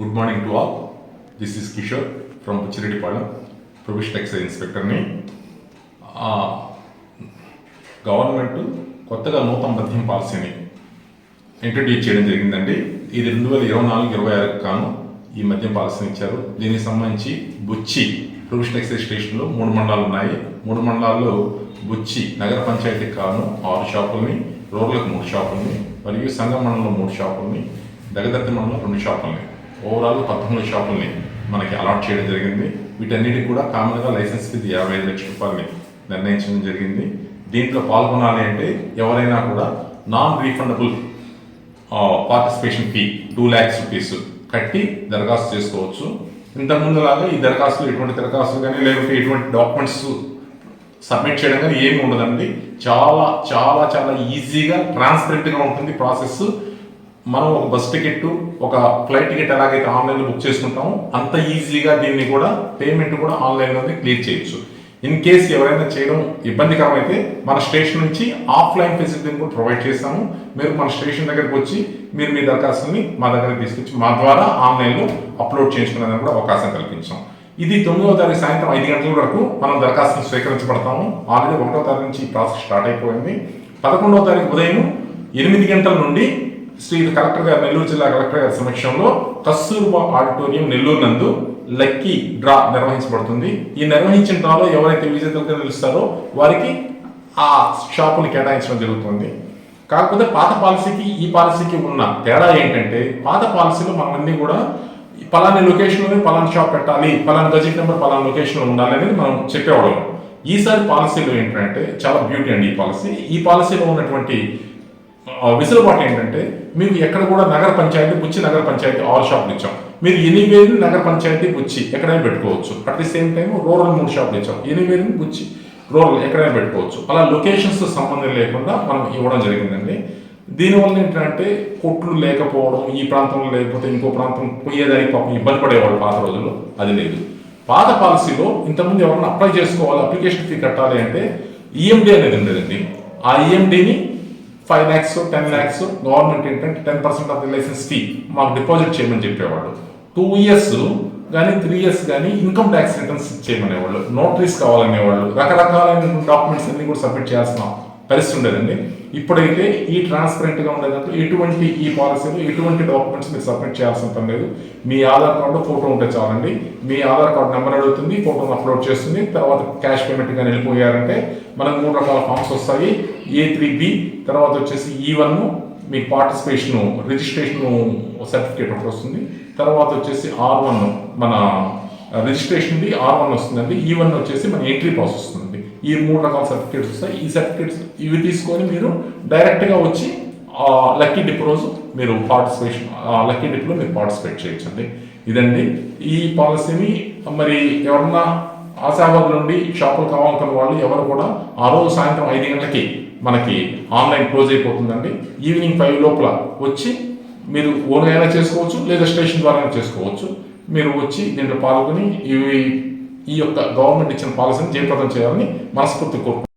Good morning to all. This is Kishore from Puchireddipalem, provisional excise ఇన్స్పెక్టర్ని. Government కొత్తగా నూతన మద్యం పాలసీని ఇంట్రడ్యూస్ చేయడం జరిగిందండి. ఇది 2024-26 కాను ఈ మద్యం పాలసీని ఇచ్చారు. దీనికి సంబంధించి బుచ్చి ప్రొవిషనల్ ఎక్సైజ్ స్టేషన్లో 3 మండలాలు ఉన్నాయి. 3 మండలాల్లో బుచ్చి నగర పంచాయతీకి కాను 6 షాపుల్ని, రూరల్కి 3 షాపుల్ని, మరియు సంగం మండలంలో 3 షాపుల్ని, దగదర్తి మండలంలో 2 షాపుల్ని, ఓవరాల్ 13 షాపుల్ని మనకి అలాట్ చేయడం జరిగింది. వీటన్నిటికి కూడా కామన్గా లైసెన్స్ ఫీజు 55 లక్షల రూపాయలని నిర్ణయించడం జరిగింది. దీంట్లో పాల్గొనాలి అంటే ఎవరైనా కూడా non refundable participation fee 2 lakhs rupees కట్టి దరఖాస్తు చేసుకోవచ్చు. ఇంతకుముందులాగా ఈ దరఖాస్తులు ఎటువంటి దరఖాస్తులు కానీ లేకపోతే ఎటువంటి డాక్యుమెంట్స్ సబ్మిట్ చేయడం కానీ ఏమి ఉండదండి. చాలా చాలా చాలా ఈజీగా ట్రాన్స్పరెంట్గా ఉంటుంది ప్రాసెస్. మనం ఒక బస్ టికెట్, ఒక ఫ్లైట్ టికెట్ ఎలాగైతే ఆన్లైన్లో బుక్ చేసుకుంటామో అంత ఈజీగా దీన్ని కూడా పేమెంట్ కూడా ఆన్లైన్లోనే క్లియర్ చేయొచ్చు. ఇన్ కేస్ ఎవరైనా చేయడం ఇబ్బందికరం అయితే మన స్టేషన్ నుంచి ఆఫ్లైన్ ఫెసిలిటీని కూడా ప్రొవైడ్ చేస్తాము. మీరు మన స్టేషన్ దగ్గరికి వచ్చి మీరు మీ దరఖాస్తుని మా దగ్గరికి తీసుకొచ్చి మా ద్వారా ఆన్లైన్లో అప్లోడ్ చేసుకునేందుకు కూడా అవకాశం కల్పించాం. ఇది 9వ తారీఖు సాయంత్రం 5 గంటల వరకు మనం దరఖాస్తును స్వీకరించబడతాము. ఆల్రెడీ 1వ తారీఖు నుంచి ఈ ప్రాసెస్ స్టార్ట్ అయిపోయింది. 11వ తారీఖు ఉదయం 8 గంటల నుండి శ్రీ కలెక్టర్ గారు, నెల్లూరు జిల్లా కలెక్టర్ గారి సమక్షంలో కస్తూర్బా ఆడిటోరియం నెల్లూరు నందు లక్కీ డ్రా నిర్వహించబడుతుంది. ఈ నిర్వహించిన డ్రాలో ఎవరైతే విజేతలుగా నిలుస్తారో వారికి ఆ షాపుని కేటాయించడం జరుగుతుంది. కాకపోతే పాత పాలసీకి ఈ పాలసీకి ఉన్న తేడా ఏంటంటే, పాత పాలసీలో మనమన్నీ కూడా పలానా లొకేషన్లోనే పలానా షాప్ పెట్టాలి, పలానా గజెట్ నెంబర్ పలానా లొకేషన్లో ఉండాలి అనేది మనం చెప్పేవాళ్ళం. ఈసారి పాలసీలో ఏంటంటే చాలా బ్యూటీ అండి ఈ పాలసీలో ఉన్నటువంటి వెసులుబాటు ఏంటంటే, మీకు ఎక్కడ కూడా నగర పంచాయతీ బుచ్చి నగర పంచాయతీ 6 షాపులు ఇచ్చాం. మీరు ఎనివేలు నగర పంచాయతీ బుచ్చి ఎక్కడైనా పెట్టుకోవచ్చు. At the same time rural 3 షాపులు ఇచ్చాం. ఎనివేలు బుచ్చి రూరల్ ఎక్కడైనా పెట్టుకోవచ్చు. అలా లొకేషన్స్ సంబంధం లేకుండా మనం ఇవ్వడం జరిగిందండి. దీనివల్ల ఏంటంటే కొట్లు లేకపోవడం, ఈ ప్రాంతంలో లేకపోతే ఇంకో ప్రాంతం పోయేదానికి పాపం ఇబ్బంది పడేవాళ్ళు పాత రోజుల్లో. అది లేదు. పాత పాలసీలో ఇంతకుముందు ఎవరైనా అప్లై చేసుకోవాలి, అప్లికేషన్ ఫీ కట్టాలి అంటే ఈఎండి అనేది ఉండేదండి. ఆ ఈఎండిని 5 lakhs 10 lakhs గవర్నమెంట్ ఏంటంటే 10% ఆఫ్ ది లైసెన్స్ ఫీ మాకు డిపాజిట్ చేయమని చెప్పేవాళ్ళు. 2 years కానీ 3 years కానీ ఇన్కమ్ ట్యాక్స్ రిటర్న్స్ చేయమనేవాళ్ళు, నోటరీస్ కావాలనేవాళ్ళు, రకరకాలైన డాక్యుమెంట్స్ అన్ని కూడా సబ్మిట్ చేయాల్సిన పరిస్థితి ఉండేదండి. ఇప్పుడైతే ఈ ట్రాన్స్పరెంట్గా ఉండేదాంట్లో ఎటువంటి ఈ పాలసీలో ఎటువంటి డాక్యుమెంట్స్ మీరు సబ్మిట్ చేయాల్సిన పని లేదు. మీ ఆధార్ కార్డు, ఫోటో ఉంటే చాలండి. మీ ఆధార్ కార్డు నెంబర్ అడుగుతుంది, ఫోటోను అప్లోడ్ చేస్తుంది. తర్వాత క్యాష్ పేమెంట్ కానీ వెళ్ళిపోయారంటే మనకు 3 రకాల ఫామ్స్ వస్తాయి. A3B, తర్వాత వచ్చేసి E1 మీకు పార్టిసిపేషన్ రిజిస్ట్రేషన్ సర్టిఫికేట్ ఒకటి వస్తుంది. తర్వాత వచ్చేసి R1 మన రిజిస్ట్రేషన్ది R1 వస్తుందండి. E1 వచ్చేసి మన ఎంట్రీ పాస్ వస్తుంది. ఈ 3 రకాల సర్టిఫికేట్స్ వస్తాయి. ఈ సర్టిఫికేట్స్ ఇవి తీసుకొని మీరు డైరెక్ట్గా వచ్చి లక్కీ డిప్ రోజు మీరు లక్కీ డిప్లో మీరు పార్టిసిపేట్ చేయొచ్చండి. ఇదండి ఈ పాలసీని. మరి ఎవరన్నా ఆశావాదుల నుండి షాపులు కావాలనుకున్న వాళ్ళు ఎవరు కూడా ఆ రోజు సాయంత్రం 5 గంటలకి మనకి ఆన్లైన్ క్లోజ్ అయిపోతుందండి. ఈవినింగ్ 5 లోపల వచ్చి మీరు ఓన్గా అయినా చేసుకోవచ్చు, లేదా స్టేషన్ ద్వారా చేసుకోవచ్చు. మీరు వచ్చి దీంట్లో పాల్గొని ఈ యొక్క గవర్నమెంట్ ఇచ్చిన పాలసీని జయప్రదం చేయాలని మనస్ఫూర్తి కోరుకుంటున్నాను.